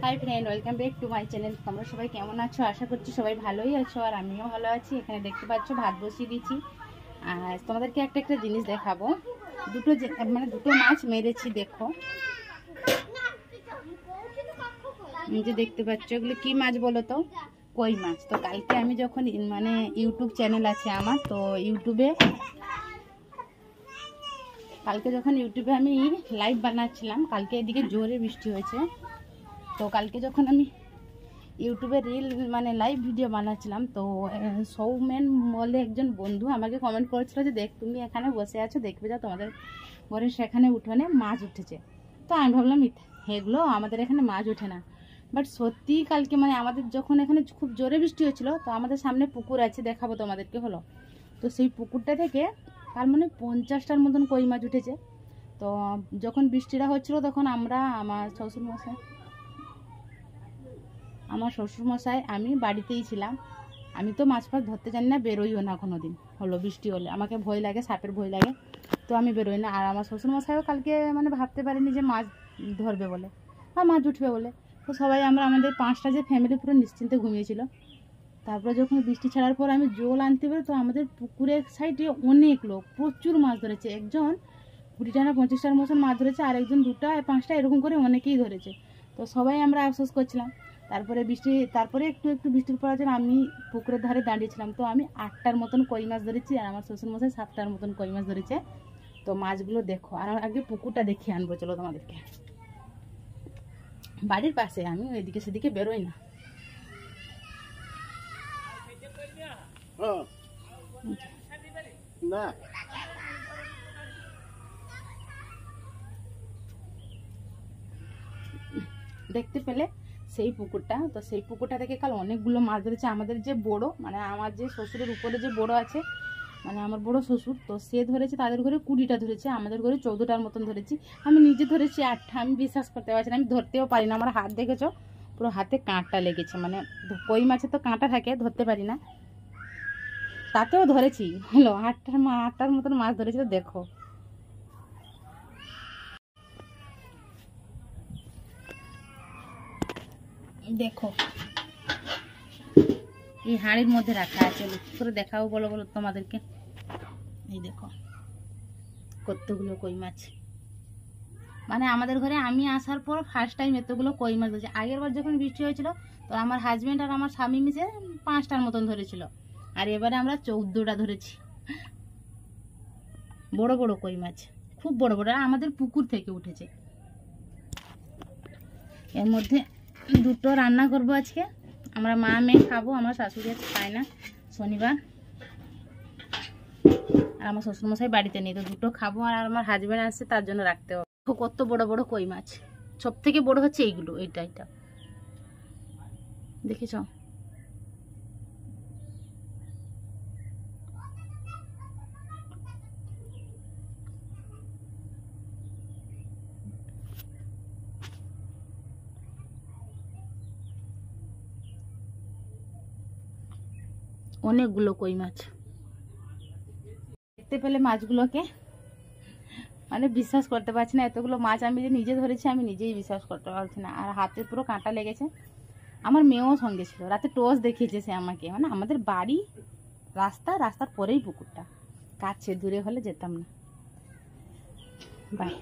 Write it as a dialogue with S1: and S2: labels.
S1: Hi friend, welcome back to my channel. তোমরা সবাই কেমন আছো? আশা করছি সবাই ভালোই আছো, আর আমিও ভালো আছি। এখানে দেখতে পাচ্ছ ভাত বসিয়ে দিয়েছি। আর তোমাদেরকে একটা জিনিস দেখাবো। দুটো মাছ মেরেছি, দেখো। যে দেখতে পাচ্ছ, এগুলো কি মাছ বলো তো? কই মাছ। তো কালকে আমি যখন ইউটিউব চ্যানেল আছে আমার, তো ইউটিউবে আমি লাইভ বানাচ্ছিলাম। কালকে এদিকে জোরে বৃষ্টি হয়েছে। তো কালকে যখন আমি ইউটিউবে লাইভ ভিডিও বানাচ্ছিলাম, তো সৌমেন বলে একজন বন্ধু আমাকে কমেন্ট করেছিল যে দেখ, তুমি এখানে বসে আছো, দেখবে যা তোমাদের ঘরের সেখানে উঠোনে মাছ উঠেছে। তো আমি ভাবলাম এগুলো আমাদের এখানে মাছ ওঠে না। বাট সত্যি কালকে আমাদের যখন এখানে খুব জোরে বৃষ্টি হচ্ছিল, তো আমাদের সামনে পুকুর আছে, দেখাবো তোমাদেরকে। হলো তো সেই পুকুরটা থেকে তার 50টার মতন কই মাছ উঠেছে। তো যখন বৃষ্টিটা হচ্ছিল, তখন আমার শ্বশুরমশাই আমি বাড়িতেই ছিলাম। আমি তো মাছ ফাছ ধরতে জানি না, বেরোইও না কোনো দিন। হলো বৃষ্টি হলে আমাকে ভয় লাগে, সাপের ভয় লাগে, তো আমি বেরোই না। আর আমার শ্বশুরমশাইও কালকে ভাবতে পারিনি যে মাছ ধরবে বলে বা মাছ উঠবে বলে। তো সবাই আমাদের 5টা যে ফ্যামিলি পুরো নিশ্চিন্তে ঘুমিয়েছিল। তারপরে যখন বৃষ্টি ছাড়ার পর আমি জল আনতে পারি, তো আমাদের পুকুরের সাইডে অনেক লোক প্রচুর মাছ ধরেছে। একজন 20টা না 25টার মতন মাছ ধরেছে, আর একজন 2টা 5টা এরকম করে অনেকেই ধরেছে। তো সবাই আমরা আফসোস করছিলাম। তারপরে একটু বৃষ্টির পর আমি পুকুরের ধারে দাঁড়িয়েছিলাম। তো আমি 8টার মতন কই মাছ ধরেছি, আর আমার শ্বশুরমশাই 7টার মতন কই মাছ ধরেছে। তো মাছগুলো দেখো। আর আগে পুকুরটা দেখিয়ে আনবো, চলো তোমাদেরকে। বাড়ির পাশে, আমি এদিকে সেদিকে বেরোই না। দেখতে পেলে সেই পুকুরটা। তো সেই পুকুরটা থেকে কাল অনেকগুলো মাছ ধরেছে। আমাদের যে বড় আমার যে শ্বশুরের উপরে যে বড় আছে, আমার বড় শ্বশুর, তো সে ধরেছে। তাদের ঘরে 20টা ধরেছে, আমাদের ঘরে 14টার মতন ধরেছি। আমি নিজে ধরেছি 8টা। আমি বিশ্বাস করতে পারছি না, আমি ধরতেও পারি না। আমার হাত দেখেছো, পুরো হাতে কাঁটা লেগেছে। কই মাছে তো কাঁটা থাকে, ধরতে পারি না, তাতেও ধরেছি। হলো 8টার মতন মাছ ধরেছি। তো দেখো, দেখো এই হাঁড়ির মধ্যে রাখা আছে। লক্ষ্য করে দেখাও, বলো তোমাদেরকে। এই দেখো কতগুলো কই মাছ। আমাদের ঘরে আমি আসার পর ফার্স্ট টাইম এতগুলো কই মাছ ধরেছে। আগের বার যখন বৃষ্টি হয়েছিল, তো আমার হাজবেন্ড আর আমার স্বামী মিশে 5টার মতন ধরেছিল, আর এবারে আমরা 14টা ধরেছি। বড় বড় কই মাছ, খুব বড় বড়, আমাদের পুকুর থেকে উঠেছে। এর মধ্যে 2টো রান্না করবো আজকে। আমরা মা মেয়ে খাবো, আমার শাশুড়ি খায় না, শনিবার। আর আমার শ্বশুরমশাই বাড়িতে নেই, তো 2টো খাবো। আর আমার হাজবেন্ড আসছে, তার জন্য রাখতে হবে। কত বড় বড় কই মাছ। সব থেকে বড় হচ্ছে এইগুলো, এটা দেখেছ? অনেকগুলো কই মাছ। দেখতে পেলে মাছগুলোকে, বিশ্বাস করতে পারছি না, এতগুলো মাছ আমি যে নিজে ধরেছি, আমি নিজেই বিশ্বাস করতে পারছি না। আর হাতে পুরো কাঁটা লেগেছে। আমার মেয়েও সঙ্গে ছিল, রাতে টস দেখিয়েছে সে আমাকে। আমাদের বাড়ি রাস্তার পরেই পুকুরটা, কাছে, দূরে হলে যেতাম না। বাই।